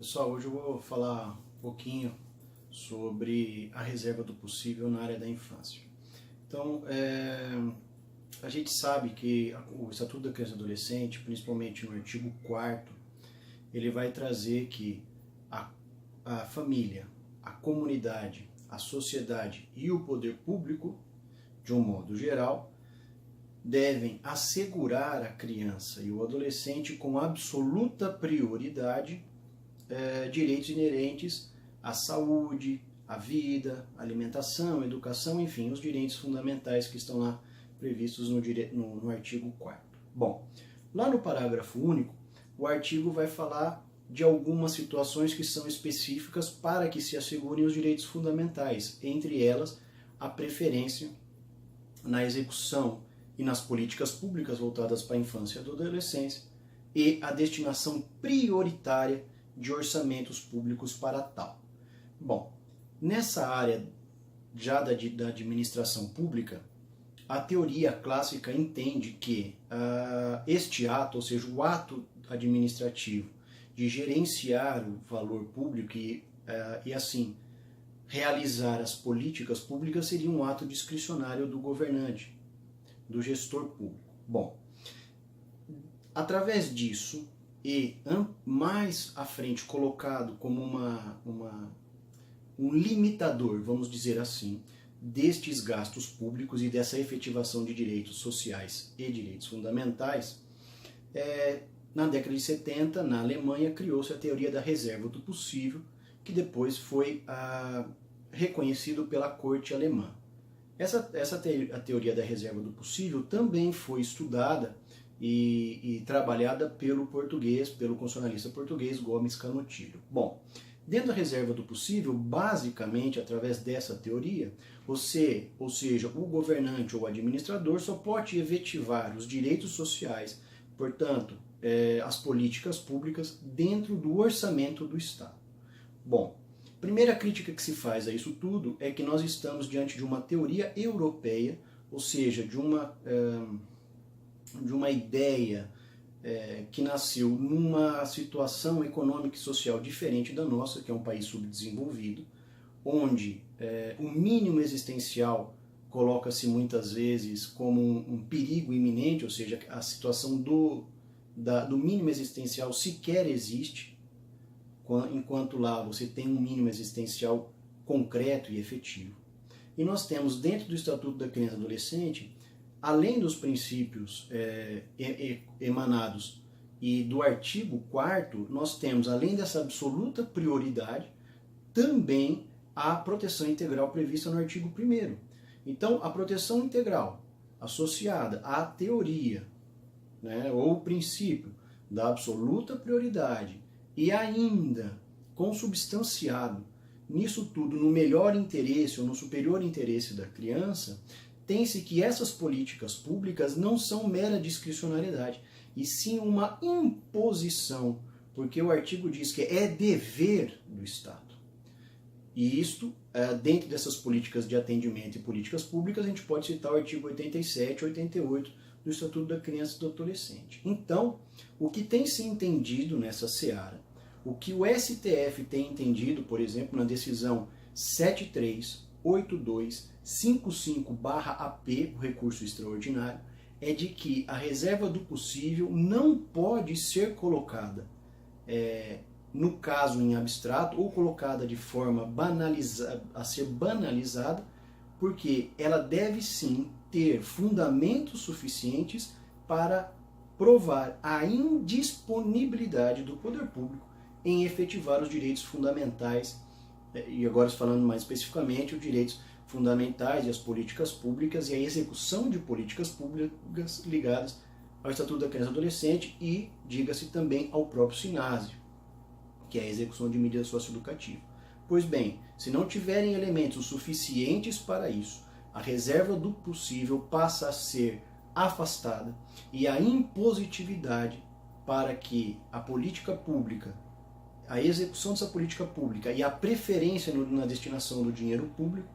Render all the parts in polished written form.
Pessoal, hoje eu vou falar um pouquinho sobre a reserva do possível na área da infância. Então, a gente sabe que o Estatuto da Criança e do Adolescente, principalmente no artigo 4º, ele vai trazer que a família, a comunidade, a sociedade e o poder público, de um modo geral, devem assegurar a criança e o adolescente com absoluta prioridade direitos inerentes à saúde, à vida, à alimentação, educação, enfim, os direitos fundamentais que estão lá previstos no artigo 4º. Bom, lá no parágrafo único, o artigo vai falar de algumas situações que são específicas para que se assegurem os direitos fundamentais, entre elas a preferência na execução e nas políticas públicas voltadas para a infância e a adolescência e a destinação prioritária de orçamentos públicos para tal. Bom, nessa área já da administração pública, a teoria clássica entende que este ato, ou seja, o ato administrativo de gerenciar o valor público e assim realizar as políticas públicas seria um ato discricionário do governante, do gestor público. Bom, através disso, e mais à frente colocado como um limitador, vamos dizer assim, destes gastos públicos e dessa efetivação de direitos sociais e direitos fundamentais, na década de 70, na Alemanha, criou-se a teoria da reserva do possível, que depois foi reconhecido pela corte alemã. A teoria da reserva do possível também foi estudada e trabalhada pelo constitucionalista português Gomes Canutilho. Bom, dentro da reserva do possível, basicamente, através dessa teoria, ou seja, o governante ou o administrador só pode efetivar os direitos sociais, portanto, as políticas públicas dentro do orçamento do Estado. Bom, primeira crítica que se faz a isso tudo é que nós estamos diante de uma teoria europeia, ou seja, de uma ideia que nasceu numa situação econômica e social diferente da nossa, que é um país subdesenvolvido, onde o mínimo existencial coloca-se muitas vezes como um perigo iminente, ou seja, a situação do mínimo existencial sequer existe, enquanto lá você tem um mínimo existencial concreto e efetivo. E nós temos dentro do Estatuto da Criança e do Adolescente, além dos princípios emanados e do artigo 4º, nós temos, além dessa absoluta prioridade, também a proteção integral prevista no artigo 1º. Então, a proteção integral associada à teoria, ou o princípio da absoluta prioridade e ainda consubstanciado nisso tudo no melhor interesse ou no superior interesse da criança, tem-se que essas políticas públicas não são mera discricionariedade, e sim uma imposição, porque o artigo diz que é dever do Estado. E isto, dentro dessas políticas de atendimento e políticas públicas, a gente pode citar o artigo 87 e 88 do Estatuto da Criança e do Adolescente. Então, o que tem se entendido nessa seara, o que o STF tem entendido, por exemplo, na decisão 738255/AP, o recurso extraordinário, é de que a reserva do possível não pode ser colocada, no caso em abstrato, ou colocada de forma a ser banalizada, porque ela deve sim ter fundamentos suficientes para provar a indisponibilidade do poder público em efetivar os direitos fundamentais, e agora falando mais especificamente, os direitos fundamentais e as políticas públicas e a execução de políticas públicas ligadas ao Estatuto da Criança e do Adolescente e, diga-se também, ao próprio SINASE, que é a execução de medidas socioeducativas. Pois bem, se não tiverem elementos suficientes para isso, a reserva do possível passa a ser afastada e a impositividade para que a política pública, a execução dessa política pública e a preferência na destinação do dinheiro público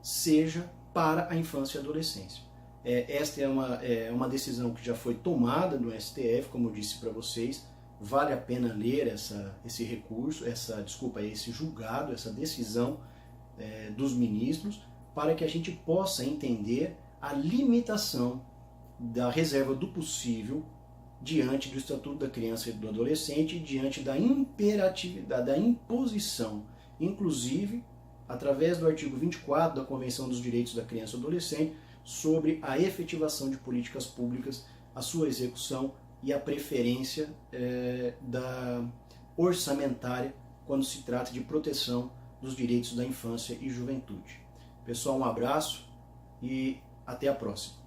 seja para a infância e a adolescência. Esta é uma decisão que já foi tomada no STF, como eu disse para vocês vale a pena ler esse recurso, esse julgado, essa decisão dos ministros, para que a gente possa entender a limitação da reserva do possível diante do Estatuto da Criança e do Adolescente, diante da imperatividade, da imposição, inclusive através do artigo 24 da Convenção dos Direitos da Criança e do Adolescente, sobre a efetivação de políticas públicas, a sua execução e a preferência da orçamentária quando se trata de proteção dos direitos da infância e juventude. Pessoal, um abraço e até a próxima.